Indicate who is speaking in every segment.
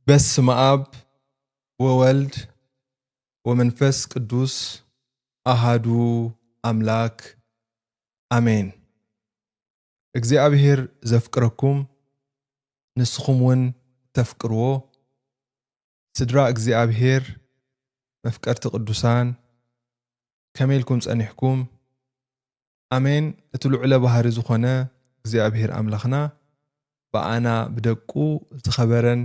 Speaker 1: በስመ አብ ወወልድ ወመንፈስ ቅዱስ አሃዱ አምላክ አሜን። እግዚአብሔር ዘፍቅረኩም ንስኹም ውን ተፍቅርዎ ስድራ እግዚአብሔር መፍቀርቲ ቅዱሳን ከመይ ኢልኩም ጸኒሕኩም? አሜን። እቲ ልዑለ ባህሪ ዝኾነ እግዚአብሔር አምላኽና በአና ብደቁ ዝኸበረን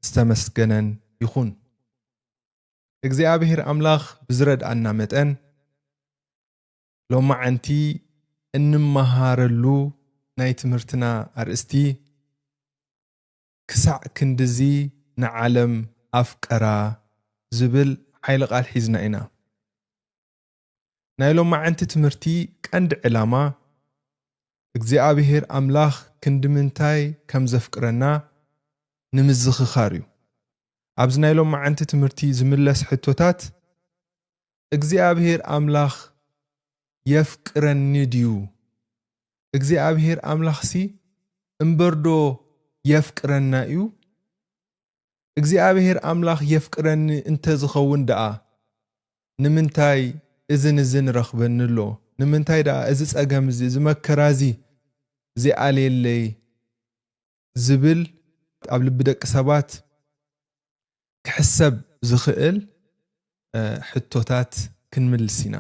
Speaker 1: ዝተመስገነን ይኹን። እግዚአብሔር አምላኽ ብዝረድአና መጠን ሎማዓንቲ እንመሃረሉ ናይ ትምህርትና አርእስቲ ክሳዕ ክንድዚ ንዓለም አፍቀራ ዝብል ሓይሊ ቃል ሒዝና ኢና። ናይ ሎማዓንቲ ትምህርቲ ቀንዲ ዕላማ እግዚአብሔር አምላኽ ክንዲ ምንታይ ከም ዘፍቅረና ንምዝኽኻር እዩ። ኣብዚ ናይ ሎማዓንቲ ትምህርቲ ዝምለስ ሕቶታት እግዚአብሔር አምላኽ የፍቅረኒ ድዩ? እግዚአብሔር አምላኽሲ እምበርዶ የፍቅረና እዩ? እግዚአብሔር አምላኽ የፍቅረኒ እንተዝኸውን ደኣ ንምንታይ እዝን ረኽበንሎ? ንምንታይ ደኣ እዚ ጸገም እዚ እዚ መከራ እዚ ዘይኣልየለይ ዝብል ኣብ ልቢ ደቂ ሰባት ክሕሰብ ዝኽእል ሕቶታት ክንምልስ ኢና።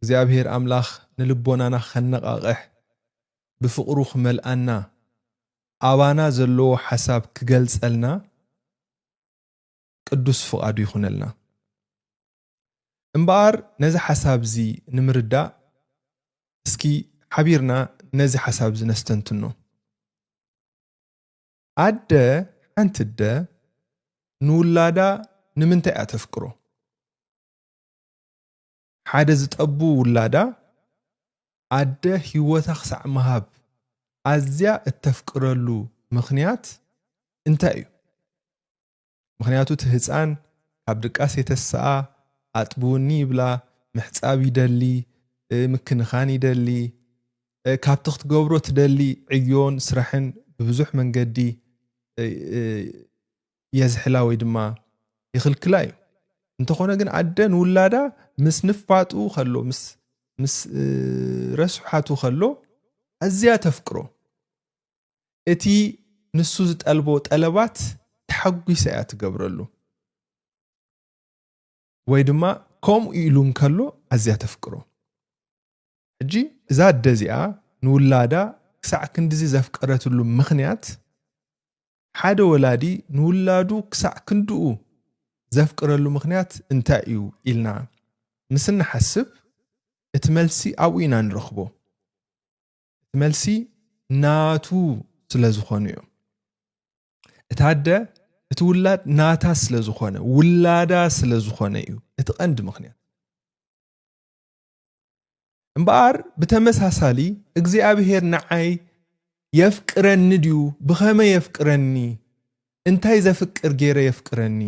Speaker 1: እግዚአብሔር አምላኽ ንልቦናና ከነቃቅሕ ብፍቅሩ ክመልአና አባና ዘለዎ ሓሳብ ክገልጸልና ቅዱስ ፍቃዱ ይኹነልና። እምበኣር ነዚ ሓሳብ እዚ ንምርዳእ እስኪ ሓቢርና ነዚ ሓሳብ እዚ ነስተንትኖ። ኣደ ሓንቲ ደ ንውላዳ ንምንታይ እያ ተፍቅሮ? ሓደ ዝጠቡ ውላዳ ኣደ ሂወታ ክሳዕ መሃብ ኣዝያ እተፍቅረሉ ምኽንያት እንታይ እዩ? ምኽንያቱ እቲ ህፃን ካብ ድቃስ የተሰኣ ኣጥብውኒ ይብላ፣ ምሕፃብ ይደሊ፣ ምክንኻን ይደሊ፣ ካብቲ ክትገብሮ ትደሊ ዕዮን ስራሕን ብብዙሕ መንገዲ የዝሕላ ወይ ድማ ይኽልክላ እዩ። እንተኾነ ግን ኣደ ንውላዳ ምስ ንፋጡ ከሎ ምስ ረስሓቱ ከሎ ኣዝያ ተፍቅሮ፣ እቲ ንሱ ዝጠልቦ ጠለባት ተሓጒሳ እያ ትገብረሉ፣ ወይ ድማ ከምኡ ኢሉ እንከሎ ኣዝያ ተፍቅሮ። ሕጂ እዛ ኣደ እዚኣ ንውላዳ ክሳዕ ክንድዚ ዘፍቀረትሉ ምኽንያት ሓደ ወላዲ ንውላዱ ክሳዕ ክንድኡ ዘፍቅረሉ ምኽንያት እንታይ እዩ ኢልና ምስ ንሓስብ እቲ መልሲ ኣብኡ ኢና ንረኽቦ። እቲ መልሲ ናቱ ስለ ዝኾነ እዩ። እቲ ኣደ እቲ ውላድ ናታ ስለ ዝኾነ ውላዳ ስለ ዝኾነ እዩ እቲ ቀንዲ ምኽንያት። እምበኣር ብተመሳሳሊ እግዚአብሔር ንዓይ የፍቅረኒ ድዩ? ብኸመይ የፍቅረኒ? እንታይ ዘፍቅር ገይረ የፍቅረኒ?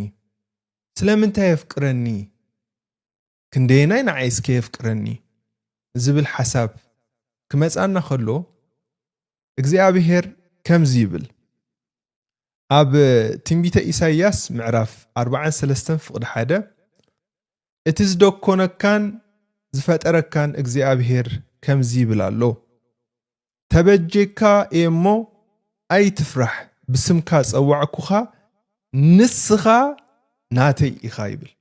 Speaker 1: ስለምንታይ የፍቅረኒ? ክንደየናይ ንዓይ እስከ የፍቅረኒ ዝብል ሓሳብ ክመጻና ከሎ እግዚአብሔር ከምዚ ይብል ኣብ ትንቢተ ኢሳይያስ ምዕራፍ 43 ፍቅዲ 1 እቲ ዝደኮነካን ዝፈጠረካን እግዚአብሔር ከምዚ ይብል ኣሎ፣ ተበጀካ እሞ ኣይትፍራሕ፣ ብስምካ ፀዋዕኩኻ ንስኻ ናተይ ኢኻ ይብል።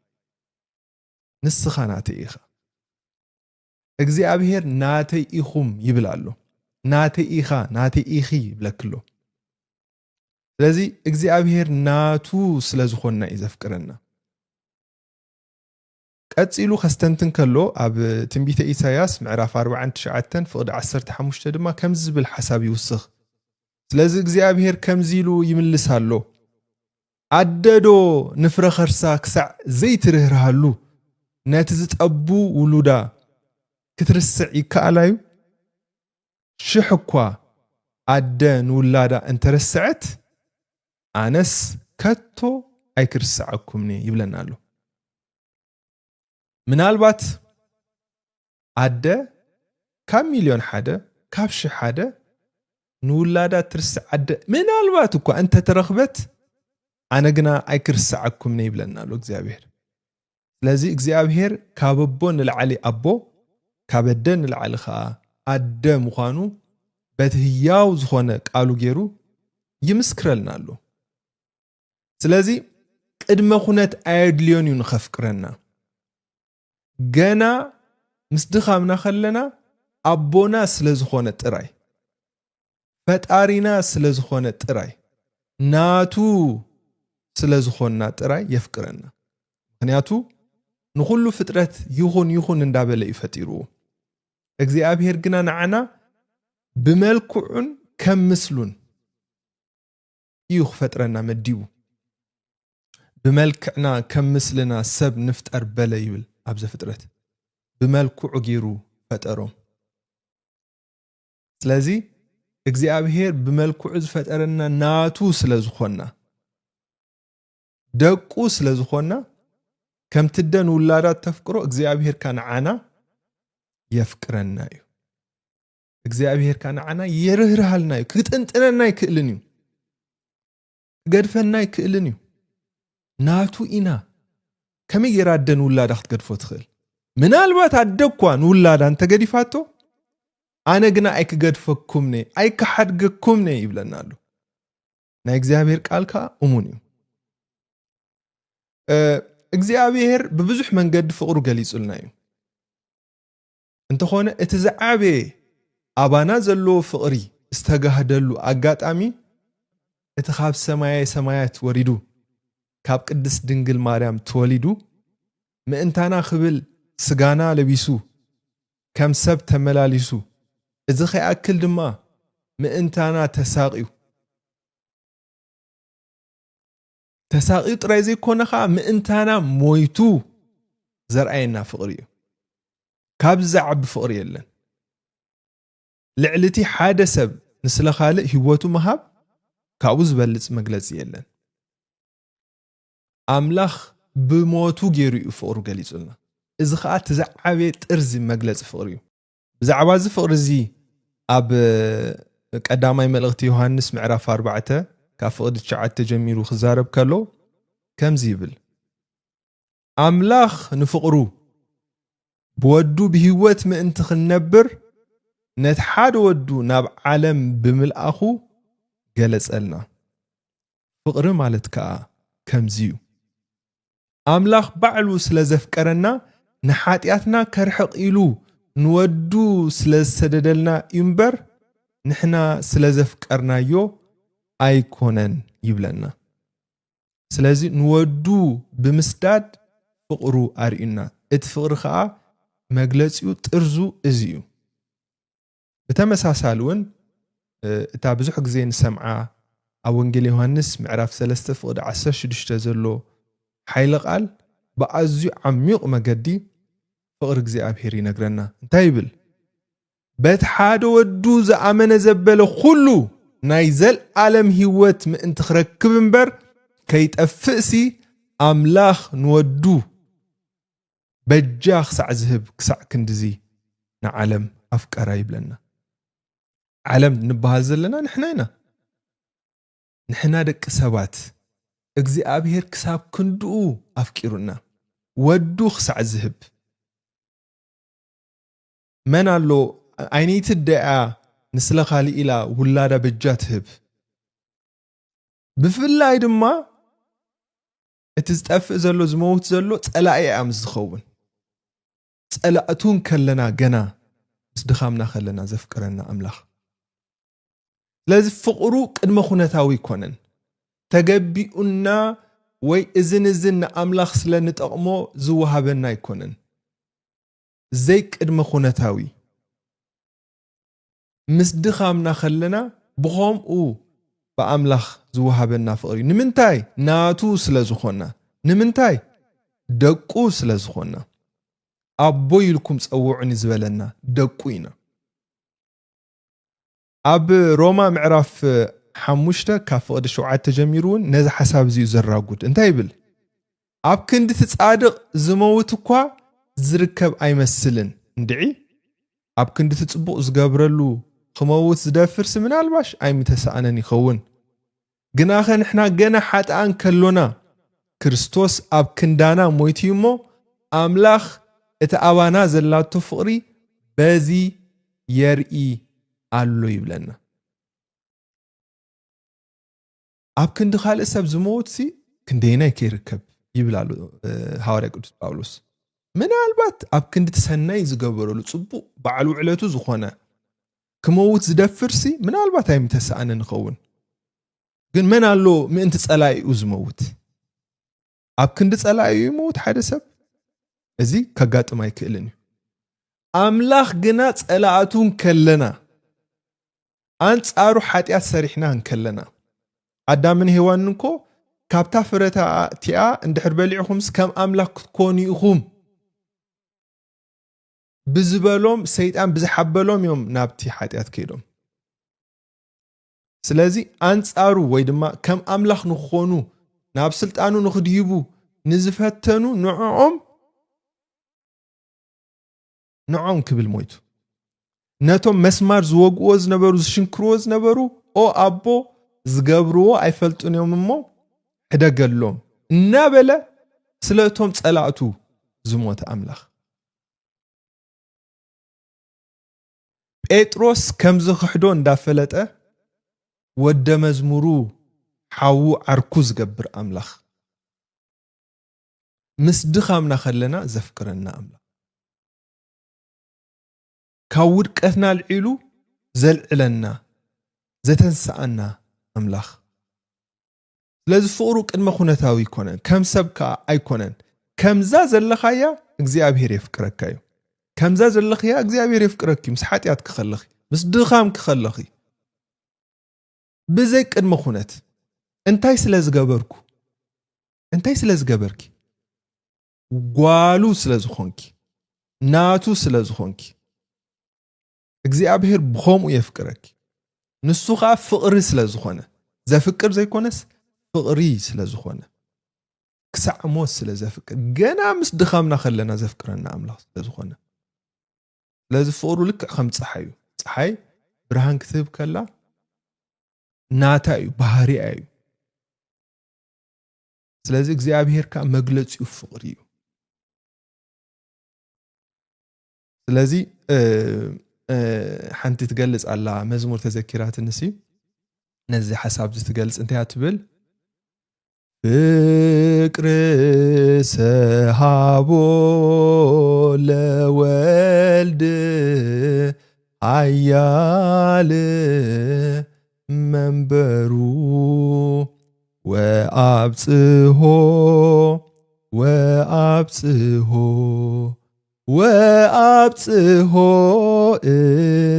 Speaker 1: ንስኻ ናተይ ኢኻ። እግዚአብሔር ናተይ ኢኹም ይብል ኣሎ። ናተይ ኢኻ ናተይ ኢኺ ይብለክሎ። ስለዚ እግዚአብሔር ናቱ ስለ ዝኾንና እዩ ዘፍቅረና። ቀፂሉ ከስተንትን ከሎ ኣብ ትንቢተ ኢሳያስ ምዕራፍ 49 ፍቅዲ 15 ድማ ከም ዝብል ሓሳብ ይውስኽ ስለዚ እግዚአብሔር ከምዚ ኢሉ ይምልስ ኣሎ ኣደዶ ንፍረ ኸርሳ ክሳዕ ዘይትርህርሃሉ ነቲ ዝጠቡ ውሉዳ ክትርስዕ ይከኣላዩ ሽሕ እኳ ኣደ ንውላዳ እንተረስዐት ኣነስ ከቶ ኣይክርስዓኩምኒ ይብለና ኣሎ ምናልባት ኣደ ካብ ሚልዮን ሓደ ካብ ሽሕ ሓደ ንውላዳ ትርስዕ ኣደ ምናልባት እኳ እንተ ተረኽበት ኣነ ግና ኣይክርስዓኩምኒ ይብለና ኣሎ እግዚአብሔር ስለዚ እግዚአብሔር ካብ ኣቦ ንላዕሊ ኣቦ ካብ ኣደ ንላዕሊ ከዓ ኣደ ምዃኑ በቲ ህያው ዝኾነ ቃሉ ገይሩ ይምስክረልና ኣሎ ስለዚ ቅድመ ኩነት ኣየድልዮን እዩ ንኸፍቅረና ገና ምስ ድኻምና ከለና ኣቦና ስለ ዝኾነ ጥራይ ፈጣሪና ስለ ዝኾነ ጥራይ ናቱ ስለ ዝኾንና ጥራይ የፍቅረና ምክንያቱ ንኹሉ ፍጥረት ይኹን እንዳበለ ይፈጢርዎ እግዚአብሔር ግና ንዓና ብመልክዑን ከም ምስሉን እዩ ክፈጥረና መዲቡ ብመልክዕና ከም ምስልና ሰብ ንፍጠር በለ ይብል ኣብ ዘፍጥረት ብመልክዑ ገይሩ ፈጠሮም ስለዚ እግዚአብሔር ብመልክዑ ዝፈጠረና ናቱ ስለ ዝኾንና ደቁ ስለ ዝኾንና ከም ትደን ውላዳት ተፍቅሮ እግዚአብሔር ካንዓና የፍቅረና እዩ እግዚአብሔር ካንዓና የርህርሃልና እዩ ክጥንጥነና ይክእልን እዩ ክገድፈና ይክእልን እዩ ናቱ ኢና ከመይ ጌራ ኣደ ንውላዳ ክትገድፎ ትኽእል ምናልባት ኣደ እኳ ንውላዳ እንተገዲፋቶ ኣነ ግና ኣይክገድፈኩምኒ ኣይክሓድገኩምኒ ይብለና ኣሎ ናይ እግዚአብሔር ቃል ከዓ እሙን እዩ እግዚአብሔር ብብዙሕ መንገዲ ፍቅሩ ገሊጹልና እዩ እንተኾነ እቲ ዝዓበየ ኣባና ዘለዎ ፍቅሪ ዝተጋህደሉ ኣጋጣሚ እቲ ካብ ሰማያዊ ሰማያት ወሪዱ ካብ ቅድስት ድንግል ማርያም ተወሊዱ ምእንታና ክብል ስጋና ለቢሱ ከም ሰብ ተመላሊሱ እዚ ከይኣክል ድማ ምእንታና ተሳቂዩ ጥራይ ዘይኮነ ከዓ ምእንታና ሞይቱ ዘርአየና ፍቅሪ እዩ ካብ ዝዓቢ ፍቅሪ የለን ልዕልቲ ሓደ ሰብ ንስለ ካልእ ህይወቱ መሃብ ካብኡ ዝበልፅ መግለፂ የለን ኣምላኽ ብሞቱ ገይሩ እዩ ፍቅሩ ገሊጹልና እዚ ከዓ ትዛዓበየ ጥርዚ መግለፂ ፍቅሪ እዩ ብዛዕባ እዚ ፍቅሪ እዚ ኣብ ቀዳማይ መልእኽቲ ዮሃንስ ምዕራፍ 4 ካብ ፍቅዲ 9 ጀሚሩ ክዛረብ ከሎ ከምዚ ይብል ኣምላኽ ንፍቅሩ ብወዱ ብህይወት ምእንቲ ክንነብር ነቲ ሓደ ወዱ ናብ ዓለም ብምልኣኹ ገለጸልና ፍቅሪ ማለት ከዓ ከምዚ እዩ ኣምላኽ ባዕሉ ስለ ዘፍቀረና ንሓጢኣትና ከርሕቕ ኢሉ ንወዱ ስለ ዝሰደደልና እዩ እምበር ንሕና ስለ ዘፍቀርናዮ ኣይኮነን ይብለና ስለዚ ንወዱ ብምስዳድ ፍቅሩ ኣርዩና እቲ ፍቅሪ ከዓ መግለፂኡ ጥርዙ እዚ እዩ ብተመሳሳሊ እውን እታ ብዙሕ ግዜ ንሰምዓ ኣብ ወንጌል ዮሃንስ ምዕራፍ 3 ፍቅዲ 16 ዘሎ ሓይለ ቃል ብኣዝዩ ዓሚቕ መገዲ ፍቅሪ እግዚአብሔር ይነግረና እንታይ ይብል በቲ ሓደ ወዱ ዝኣመነ ዘበለ ኩሉ ናይ ዘለዓለም ህይወት ምእንቲ ክረክብ እምበር ከይጠፍእሲ ኣምላኽ ንወዱ በጃ ክሳዕ ዝህብ ክሳዕ ክንዲዚ ንዓለም ኣፍቀራ ይብለና ዓለም ንበሃል ዘለና ንሕና ኢና ንሕና ደቂ ሰባት እግዚአብሔር ክሳብ ክንድኡ ኣፍቂሩና ወዱ ክሳዕ ዝህብ መን ኣሎ ዓይነይቲ ደኣ ንስለ ካሊእ ኢላ ውላዳ በጃ ትህብ ብፍላይ ድማ እቲ ዝጠፍእ ዘሎ ዝመውት ዘሎ ጸላኢ እያ ምስ ዝኸውን ጸላእቱን ከለና ገና ምስ ድኻምና ከለና ዘፍቅረና ኣምላኽ ስለዚ ፍቅሩ ቅድመ ኩነታዊ ይኮነን ተገቢኡና ወይ እዝን ኣምላኽ ስለ ንጠቕሞ ዝወሃበና ኣይኮነን ዘይ ቅድመ ኩነታዊ ምስ ድኻምና ኸለና ብኸምኡ ብኣምላኽ ዝወሃበና ፍቕሪ ንምንታይ ናቱ ስለ ዝኾና ንምንታይ ደቁ ስለ ዝኾና ኣቦ ኢልኩም ፀውዑኒ ዝበለና ደቁ ኢና ኣብ ሮማ ምዕራፍ 5 ካብ ፍቕዲ 7 ጀሚሩ እውን ነዚ ሓሳብ እዚዩ ዘራጉድ እንታይ ይብል ኣብ ክንዲ ትጻድቕ ዝመውት እኳ ዝርከብ ኣይመስልን እንድዒ ኣብ ክንዲ ትጽቡቕ ዝገብረሉ ክመውት ዝደፍርስ ምናልባሽ ኣይምተሰኣነን ይኸውን ግናኸ ንሕና ገና ሓጥኣን ከሎና ክርስቶስ ኣብ ክንዳና ሞይቱ እሞ ኣምላኽ እቲ ኣባና ዘላቶ ፍቕሪ በዚ የርኢ ኣሎ ይብለና ኣብ ክንዲ ካልእ ሰብ ዝመውት ሲ ክንደይናይ ከይርከብ ይብል ኣሎ ሐዋርያ ቅዱስ ጳውሎስ ምናልባት ኣብ ክንዲ ሰናይ ዝገበረሉ ጽቡቕ በዓል ውዕለቱ ዝኾነ ክመውት ዝደፍር ሲ ምናልባት ኣይምተሰኣነን ይኸውን ግን መን ኣሎ ምእንቲ ጸላኢኡ ዝመውት ኣብ ክንዲ ጸላኢኡ ይመውት ሓደ ሰብ እዚ ከጋጥም ኣይክእልን እዩ ኣምላኽ ግና ጸላእቱን ከለና አንጻሩ ኃጢአት ሰሪሕና እንከለና አዳምን ሔዋንን እኮ ካብታ ፍረታ ቲኣ እንድሕር በሊዕኹምስ ከም ኣምላኽ ክትኮኑ ኢኹም ብዝበሎም ሰይጣን ብዝሓበሎም እዮም ናብቲ ኃጢአት ከይዶም ስለዚ አንጻሩ ወይ ድማ ከም ኣምላኽ ንኾኑ ናብ ስልጣኑ ንኽድይቡ ንዝፈተኑ ንዖም ክብል ሞይቱ ነቶም መስማር ዝወግዎ ዝነበሩ ዝሽንክርዎ ዝነበሩ ኦ ኣቦ ዝገብርዎ ኣይፈልጡን እዮም እሞ ሕደገሎም እናበለ ስለ እቶም ጸላእቱ ዝሞተ ኣምላኽ ጴጥሮስ ከም ዝኽሕዶ እንዳፈለጠ ወደ መዝሙሩ ሓው ዓርኩ ዝገብር ኣምላኽ ምስ ድኻምና ኸለና ዘፍቅረና ኣምላኽ ካብ ውድቀትና ልዒሉ ዘልዕለና ዘተንስኣና ኣምላኽ ስለዚ ፍቕሩ ቅድመ ኩነታዊ ይኮነን ከም ሰብ ከዓ ኣይኮነን ከምዛ ዘለኻያ እግዚኣብሔር የፍቅረካ እዩ ከምዛ ዘለኽያ እግዚኣብሔር የፍቅረኪ ምስ ሓጢአት ክኸለኺ ምስ ድኻም ክኸለኺ ብዘይ ቅድመ ኩነት እንታይ ስለ ዝገበርኩ እንታይ ስለ ዝገበርኪ ጓሉ ስለ ዝኾንኪ ናቱ ስለ ዝኾንኪ እግዚአብሔር ብኸምኡ የፍቅረኪ ንሱ ከዓ ፍቕሪ ስለ ዝኾነ ዘፍቅር ዘይኮነስ ፍቕሪ ስለ ዝኾነ ክሳዕ ሞት ስለ ዘፍቅር ገና ምስ ድኻምና ኸለና ዘፍቅረና ኣምላኽ ስለ ዝኾነ ስለዚ ፍቕሩ ልክዕ ከም ፀሓይ እዩ ፀሓይ ብርሃን ክትህብ ከላ ናታ እዩ ባህሪኣ እዩ ስለዚ እግዚአብሔር ከዓ መግለፂኡ ፍቕሪ እዩ ስለዚ ሓንቲ ትገልጽ ኣላ መዝሙር ተዘኪራት ንሲ ነዚ ሓሳብ ዝትገልጽ እንታይ ትብል ፍቅር ሰሃቦ ለወልድ አያል መንበሩ ወአብጽሖ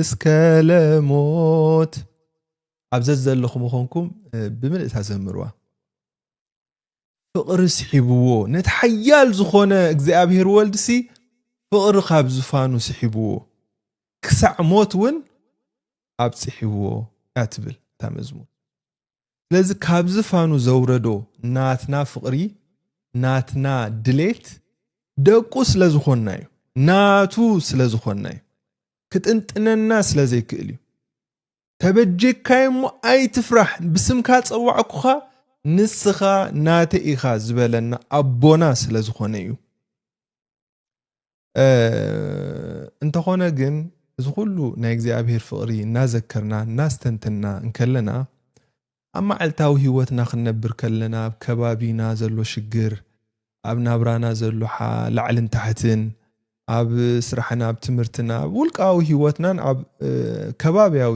Speaker 1: እስከ ለሞት ኣብዘ ዘለኹም ኾንኩም ብምልእታ ዘምርዋ ፍቕሪ ስሒብዎ ነቲ ሓያል ዝኾነ እግዚኣብሔር ወልድሲ ፍቕሪ ካብ ዝፋኑ ስሒብዎ ክሳዕ ሞት እውን ኣብጽሒብዎ ያትብል እታ መዝሙር ስለዚ ካብ ዝፋኑ ዘውረዶ ናትና ፍቕሪ ናትና ድሌት ደቁ ስለ ዝኾንና እዩ ናቱ ስለ ዝኾንና እዩ ክጥንጥነና ስለ ዘይክእል እዩ ተበጀካይ እሞ ኣይትፍራሕ ብስምካ ፀዋዕኩኻ ንስኻ ናተ ኢኻ ዝበለና ኣቦና ስለ ዝኾነ እዩ እንተኾነ ግን እዚ ኩሉ ናይ እግዚኣብሔር ፍቕሪ እናዘከርና እናስተንተና እንከለና ኣብ መዓልታዊ ህይወትና ክንነብር ከለና ኣብ ከባቢና ዘሎ ሽግር ኣብ ናብራና ዘሎ ላዕልን ታሕትን ኣብ ስራሕና ኣብ ትምህርትና ኣብ ውልቃዊ ህይወትናን ኣብ ከባቢያዊ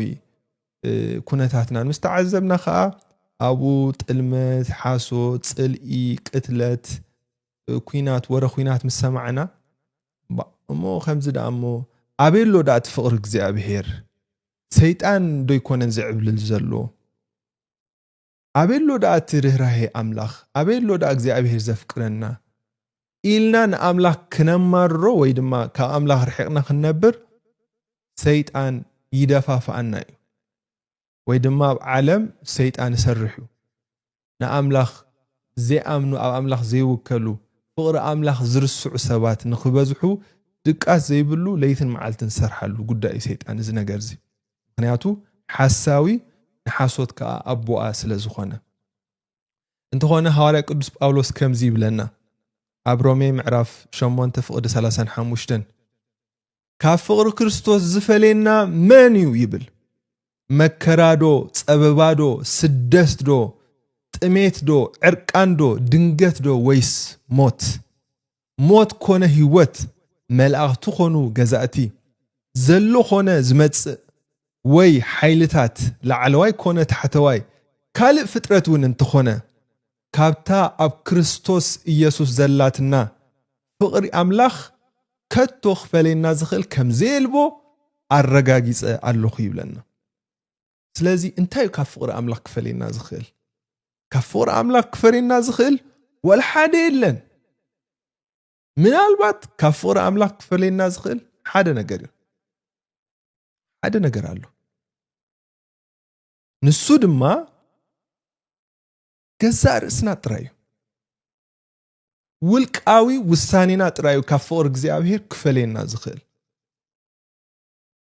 Speaker 1: ኩነታትና ምስተዓዘብና ከዓ أبو تلمت حاسو تسلقي قتلت كوينات ورا كوينات مسمعنا أمو خمز دا أمو أبيلو دا تفقر እግዚአብሔር ሰይጣን ዶ ይኮነን ዝዕብል ዘሎ أبيلو دا ترهره أملاخ أبيلو دا እግዚአብሔር ዘፍቅረና ኢልና ንኣምላኽ ክነማሮ ወይ ድማ ካብ ኣምላኽ ርሒቕና ክንነብር ሰይጣን ይደፋፋአና እዩ ወይ ድማ ኣብ ዓለም ሰይጣን ይሰርሑ ንኣምላኽ ዘይኣምኑ ኣብ ኣምላኽ ዘይውከሉ ፍቕሪ ኣምላኽ ዝርስዑ ሰባት ንኽበዝሑ ድቃስ ዘይብሉ ለይትን መዓልትን ሰርሓሉ ጉዳይ ሰይጣን እዚ ነገር እዚ ምክንያቱ ሓሳዊ ንሓሶት ከዓ ኣቦኣ ስለ ዝኾነ እንተኾነ ሐዋርያ ቅዱስ ጳውሎስ ከምዚ ይብለና ኣብ ሮሜ ምዕራፍ 8:35 ካብ ፍቕሪ ክርስቶስ ዝፈለየና መን እዩ ይብል መከራዶ ፀበባዶ ስደትዶ ጥሜትዶ ዕርቃንዶ ድንገትዶ ወይስ ሞት ሞት ኮነ ህይወት መልእኽቱ ኮኑ ገዛእቲ ዘሎ ኮነ ዝመጽእ ወይ ሓይልታት ላዕለዋይ ኮነ ታሕተዋይ ካልእ ፍጥረት እውን እንተኾነ ካብታ ኣብ ክርስቶስ ኢየሱስ ዘላትና ፍቕሪ ኣምላኽ ከቶ ክፈለየና ዝኽእል ከም ዘየልቦ ኣረጋጊፀ ኣለኹ ይብለና ስለዚ እንታይ ካብ ፍቕሪ ኣምላኽ ክፈለየና ዝኽእል ካብ ፍቕሪ ኣምላኽ ክፈለየና ዝኽእል ወላ ሓደ የለን ምናልባት ካብ ፍቕሪ ኣምላኽ ክፈለየና ዝኽእል ሓደ ነገር እዩ ሓደ ነገር ኣሎ ንሱ ድማ ገዛእ ርእስና ጥራይ እዩ ውልቃዊ ውሳኔና ጥራይ እዩ ካብ ፍቕሪ እግዚኣብሔር ክፈለየና ዝኽእል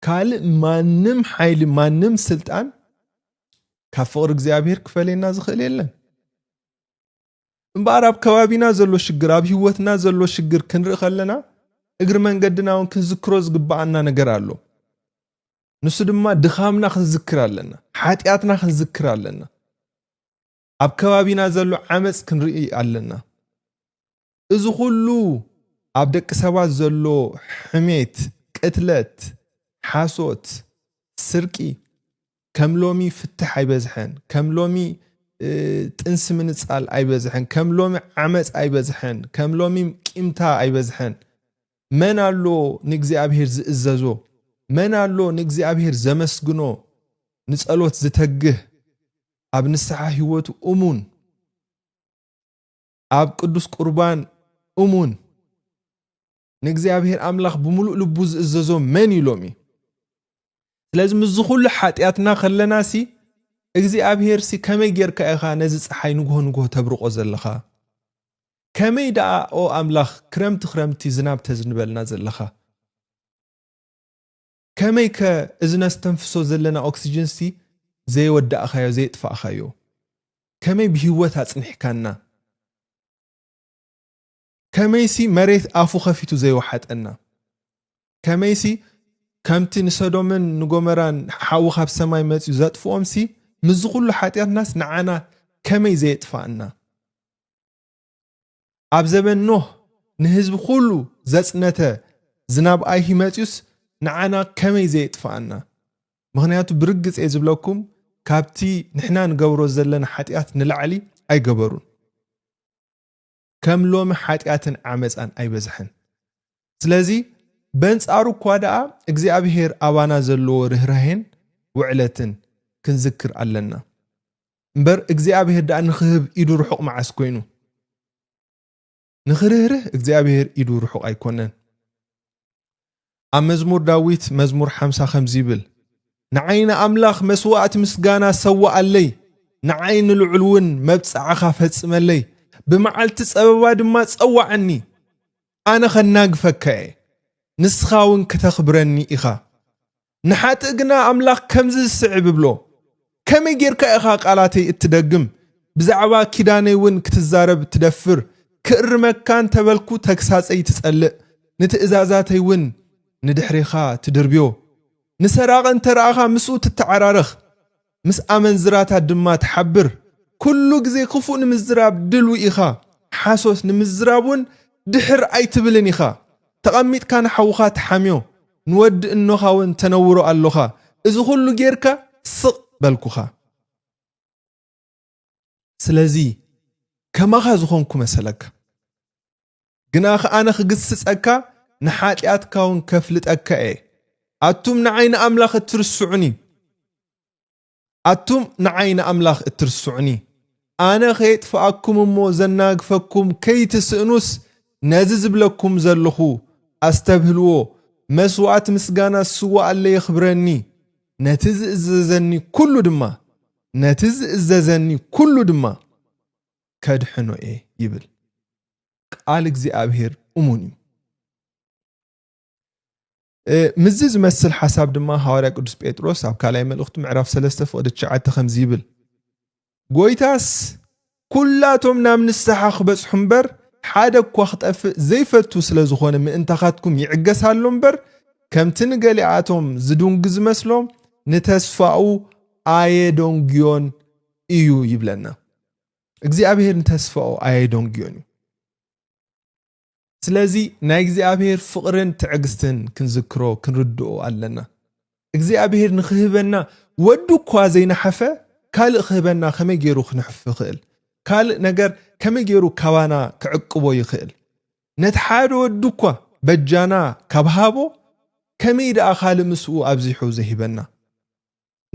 Speaker 1: ካልእ ማንም ሓይሊ ማንም ስልጣን ካብ ፍቕሪ እግዚኣብሔር ክፈለየና ዝኽእል የለን እምበኣር ኣብ ከባቢና ዘሎ ሽግር ኣብ ህይወትና ዘሎ ሽግር ክንርኢ ከለና እግሪ መንገድና እውን ክንዝክሮ ዝግባአና ነገር ኣሎ ንሱ ድማ ድኻምና ክንዝክር ኣለና ሓጢኣትና ክንዝክር ኣለና ኣብ ከባቢና ዘሎ ዓመፅ ክንርኢ ኣለና እዚ ኩሉ ኣብ ደቂ ሰባት ዘሎ ሕሜት ቅትለት ሓሶት ስርቂ ከም ሎሚ ፍትሕ ኣይበዝሐን ከም ሎሚ ጥንስ ምንጻል ኣይበዝሐን ከም ሎሚ ዓመፅ ኣይበዝሐን ከም ሎሚ ቂምታ ኣይበዝሐን መን ኣሎ ንእግዚአብሔር ዝእዘዞ መን ኣሎ ንእግዚአብሔር ዘመስግኖ ንጸሎት ዝተግህ ኣብ ንስሓ ህይወቱ እሙን ኣብ ቅዱስ ቁርባን እሙን ንእግዚአብሔር ኣምላኽ ብምሉእ ልቡ ዝእዘዞ መን ኢሎሚ ስለዚ ምዝ ኩሉ ሓጢኣትና ከለናሲ እግዚአብሔር ሲ ከመይ ጌርካ ኢኻ ነዚ ፀሓይ ንጎሆ ተብርቆ ዘለኻ ከመይ ደኣ ኦ ኣምላኽ ክረምቲ ዝናብ ተዝንበልና ዘለኻ ከመይ ከ እዚ ነስተንፍሶ ዘለና ኦክሲጅን ሲ ዘይወዳእኻዮ ዘይጥፋእኻዮ ከመይ ብህይወት ኣጽኒሕካና ከመይ ሲ መሬት ኣፉ ኸፊቱ ዘይወሓጠና ከመይ ሲ ከምቲ ንሰዶምን ንጎመራን ሓዊ ካብ ሰማይ መጽኡ ዘጥፍኦም ሲ ምዝ ኩሉ ሓጢኣትናስ ንዓና ከመይ ዘይጥፋእና ኣብ ዘበን ኖህ ንህዝቢ ኩሉ ዘጽነተ ዝናብ ኣይሂ መጽኡስ ንዓና ከመይ ዘይጥፋእና ምክንያቱ ብርግጽ ዝብለኩም ካብቲ ንሕና ንገብሮ ዘለና ሓጢኣት ንላዕሊ ኣይገበሩን ከም ሎሚ ሓጢኣትን ዓመፃን ኣይበዝሐን ስለዚ በንጻሩ እኳ ደኣ እግዚኣብሔር ኣባና ዘለዎ ርህራሄን ውዕለትን ክንዝክር ኣለና እምበር እግዚኣብሔር ደኣ ንኽህብ ኢዱ ርሑቕ መዓስ ኮይኑ ንኽርህርህ እግዚኣብሔር ኢዱ ርሑቕ ኣይኮነን ኣብ መዝሙር ዳዊት መዝሙር 50 ከምዚ ይብል ንዓይነ ኣምላኽ መስዋዕቲ ምስጋና ሰዋኣለይ ንዓይኒ ልዑል እውን መብፅዓኻ ፈጽመለይ ብመዓልቲ ፀበባ ድማ ፀዋዕኒ ኣነ ኸናግፈካ እየ ንስኻ እውን ከተኽብረኒ ኢኻ ንሓጥእ ግና ኣምላኽ ከምዚ ዝስዕብ ብሎ ከመይ ጌርካ ኢኻ ቃላተይ እትደግም ብዛዕባ ኪዳነይ እውን ክትዛረብ ትደፍር ክእርመካን ተበልኩ ተግሳፀይ ትጸልእ ንትእዛዛተይ እውን ንድሕሪኻ ትድርብዮ ንሰራቕ እንተረኣኻ ምስኡ ትተዓራርኽ ምስ ኣመንዝራታት ድማ ትሓብር ኩሉ ግዜ ክፉእ ንምዝራብ ድልው ኢኻ ሓሶስ ንምዝራብ እውን ድሕር ኣይትብልን ኢኻ ተቐሚጥካ ንሓውኻ ትሓምዮ ንወዲ እኖኻ እውን ተነውሮ ኣለኻ እዚ ኩሉ ጌርካ ስቕ በልኩኻ ስለዚህ ከማኻ ዝኾንኩ መሰለካ ግና ኣነ ክግስጸካ ንሓጢኣትካ እውን ከፍልጠካ እየ ኣቱም ንዓይኒ ኣምላኽ እትርስዑኒ ኣቱም ንዓይኒ ኣምላኽ እትርስዑኒ ኣነ ከይጥፍኣኩም እሞ ዘናግፈኩም ከይትስእኑስ ነዚ ዝብለኩም ዘለኹ ኣስተብህልዎ መስዋዕት ምስጋና ስዋእ ኣለ ይኽብረኒ ነቲ ዝእዘዘኒ ኩሉ ድማ ከድሕኖ እየ ይብል ቃል እግዚኣብሔር እሙን እዩ ምዝ ዝመስል ሓሳብ ድማ ሐዋርያ ቅዱስ ጴጥሮስ ኣብ ካልኣይ መልእኽቱ ምዕራፍ 3 ፍቕዲ 9 ከምዚ ይብል ጎይታስ ኩላቶም ናብ ንስሓ ክበጽሑ እምበር ሓደ እኳ ክጠፍእ ዘይፈቱ ስለ ዝኾነ ምእንታኻትኩም ይዕገሳሉ እምበር ከምቲ ንገሊኣቶም ዝድንጉ ዝመስሎም ንተስፋኡ ኣየደንግዮን እዩ ይብለና እግዚኣብሔር ንተስፋኡ ኣየደንግዮን እዩ ስለዚ ናይ እግዚኣብሔር ፍቕርን ትዕግስትን ክንዝክሮ ክንርድኦ ኣለና እግዚኣብሔር ንኽህበና ወዱ እኳ ዘይነሓፈ ካልእ ክህበና ከመይ ገይሩ ክንሕፍ ይኽእል ካልእ ነገር ከመይ ገይሩ ካባና ክዕቅቦ ይኽእል ነቲ ሓደ ወዱ እኳ በጃና ካብሃቦ ከመይ ደኣ ካልእ ምስኡ ኣብዚሑ ዘሂበና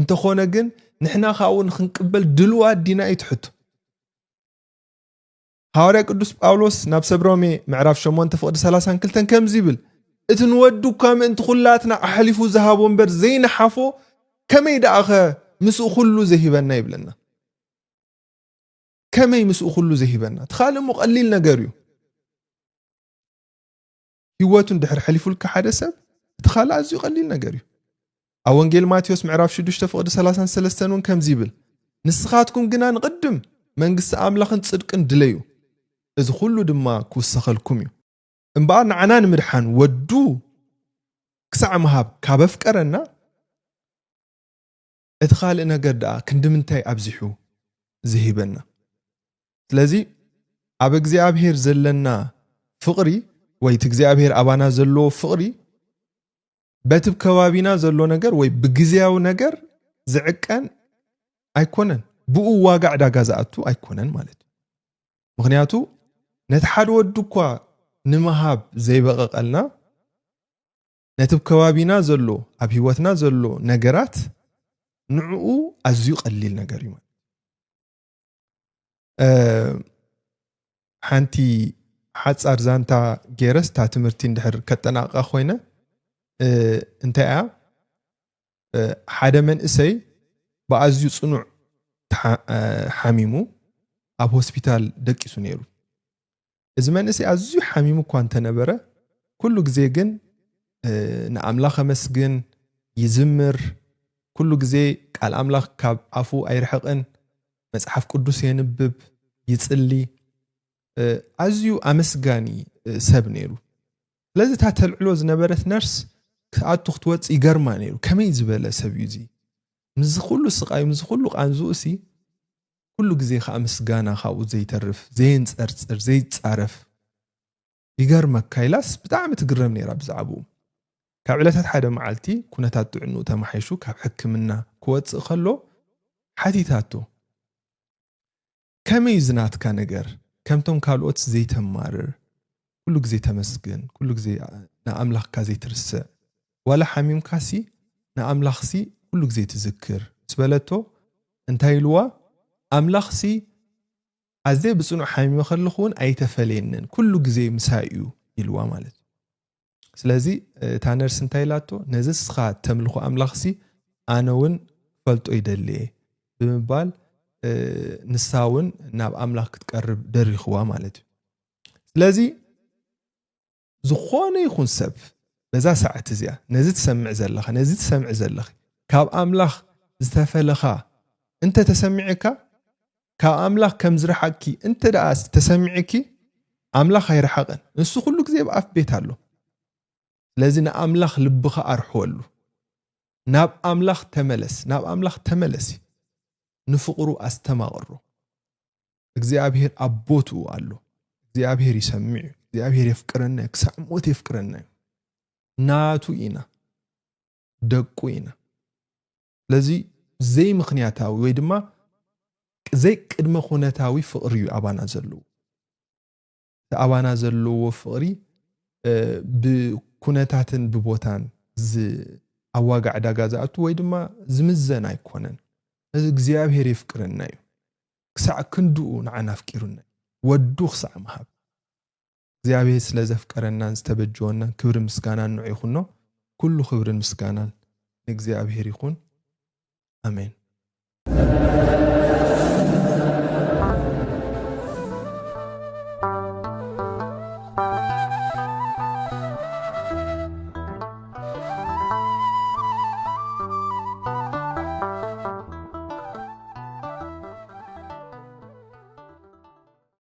Speaker 1: እንተኾነ ግን ንሕና ካኡ ንክንቅበል ድልዋት ዲና ይትሕቱ ሐዋርያ ቅዱስ ጳውሎስ ናብ ሰብሮሜ ምዕራፍ 8 ፍቕዲ 32 ከምዚ ይብል እቲ ንወዱ እኳ ምእንቲ ኩላትና ኣሕሊፉ ዝሃቦ እምበር ዘይነሓፎ ከመይ ደኣኸ ምስኡ ኩሉ ዘሂበና ይብለና ከመይ ምስኡ ኩሉ ዘሂበና ትኻልእ እሞ ቀሊል ነገር እዩ ህይወቱ እንድሕር ሓሊፉልካ ሓደ ሰብ እቲ ካልእ ኣዝዩ ቀሊል ነገር እዩ ኣብ ወንጌል ማቴዎስ ምዕራፍ 6 ፍቕዲ 33 እውን ከምዚ ይብል ንስኻትኩም ግና ንቅድም መንግስቲ ኣምላኽን ጽድቅን ድለዩ እዚ ኩሉ ድማ ክውሰኸልኩም እዩ እምበኣር ንዓና ንምድሓን ወዱ ክሳዕ ምሃብ ካብ ኣፍቀረና እቲ ካልእ ነገር ደኣ ክንድምንታይ ኣብዚሑ ዝሂበና ስለዚ ኣብ እግዚኣብሔር ዘለና ፍቕሪ ወይ እቲ እግዚኣብሔር ኣባና ዘለዎ ፍቕሪ በቲ ከባቢና ዘሎ ነገር ወይ ብግዝያዊ ነገር ዝዕቀን ኣይኮነን ብኡ ዋጋ ዕዳጋ ዝኣቱ ኣይኮነን ማለት እዩ ምክንያቱ ነቲ ሓደ ወዱ እኳ ንምሃብ ዘይበቐቐልና ነቲ ከባቢና ዘሎ ኣብ ህይወትና ዘሎ ነገራት ንዕኡ ኣዝዩ ቀሊል ነገር እዩ ሓንቲ ሓፃር ዛንታ ገይረስ ታ ትምህርቲ እንድሕር ከተናቕቃ ኮይነ እንታይ እያ ሓደ መንእሰይ ብኣዝዩ ጽኑዕ ሓሚሙ ኣብ ሆስፒታል ደቂሱ ነይሩ እዚ መንእሰይ ኣዝዩ ሓሚሙ እኳ እንተነበረ ኩሉ ግዜ ግን ንኣምላኽ ኣመስግን ይዝምር ኩሉ ግዜ ቃል ኣምላኽ ካብ ኣፉ ኣይርሕቕን መጽሓፍ ቅዱስ የንብብ ይጽሊ ኣዝዩ ኣመስጋኒ ሰብ ነይሩ ስለዚ እታ ተልዕሎ ዝነበረት ነርስ ክኣቱ ክትወፅእ ይገርማ ነይሩ ከመይ ዝበለ ሰብ እዩ እዚ ምዝ ኩሉ ስቃዩ ምዝ ኩሉ ቃንዙኡ ሲ ኩሉ ግዜ ከዓ ምስጋና ካብኡ ዘይተርፍ ዘይንፀርፅር ዘይፃረፍ ይገርመካ ኢላስ ብጣዕሚ ትግረም ነይራ ብዛዕባኡ ካብ ዕለታት ሓደ መዓልቲ ኩነታት ጥዕንኡ ተማሓይሹ ካብ ሕክምና ክወፅእ ከሎ ሓቲታቶ ከመይ ዝናትካ ነገር ከምቶም ካልኦት ዘይተማርር ኩሉ ግዜ ተመስግን ኩሉ ግዜ ንኣምላኽካ ዘይትርስዕ ዋላ ሓሚምካሲ ንኣምላኽሲ ኩሉ ግዜ ትዝክር ስበለቶ እንታይ ኢልዋ ኣምላኽሲ ኣዘይ ብጽኑዕ ሓሚመ ከለኹ እውን ኣይተፈለየንን ኩሉ ግዜ ምሳይ እዩ ኢልዋ ማለት ስለዚ እታ ነርስ እንታይ ኢላቶ ነዚ ስኻ ተምልኹ ኣምላኽሲ ኣነ እውን ክፈልጦ ይደልየ ብምባል ንሳ እውን ናብ ኣምላኽ ክትቀርብ ደሪኽዋ ማለት እዩ ስለዚ ዝኾነ ይኹን ሰብ በዛ ሰዓት እዚኣ ነዚ ትሰምዕ ዘለኻ ነዚ ትሰምዕ ዘለኺ ካብ ኣምላኽ ዝተፈለኻ እንተ ተሰሚዕካ ካብ ኣምላኽ ከም ዝረሓቅኪ እንተ ደኣ ተሰሚዕኪ ኣምላኽ ኣይረሓቕን ንሱ ኩሉ ግዜ ብኣፍ ቤት ኣሎ ስለዚ ንኣምላኽ ልብኻ ኣርሕወሉ ናብ ኣምላኽ ተመለስ ንፍቕሩ ኣስተማቕሮ እግዚኣብሔር ኣቦትኡ ኣሎ እግዚኣብሔር ይሰምዕ እግዚኣብሔር የፍቅረና ክሳዕ ሞት የፍቅረና ናቱ ኢና ደቁ ኢና ስለዚ ዘይ ምኽንያታዊ ወይ ድማ زي قدمه خونتاوي فقري أبانا زلو أبانا زلو فقري بكونتاتن ببوتان أواقع داقازات ويدما زمزان أيكونن እግዚአብሔር ይፍቅርና እዩ ክሳዕ ክንዱ ንዓና ፍቂሩና ወዱ ክሳዕ መሃብ እግዚአብሔር ስለ ዘፍቀረናን ዝተበጀወና ክብር ምስጋና ንዑ ይኹኖ ኩሉ ክብርን ምስጋናን እግዚአብሔር ይኹን አሜን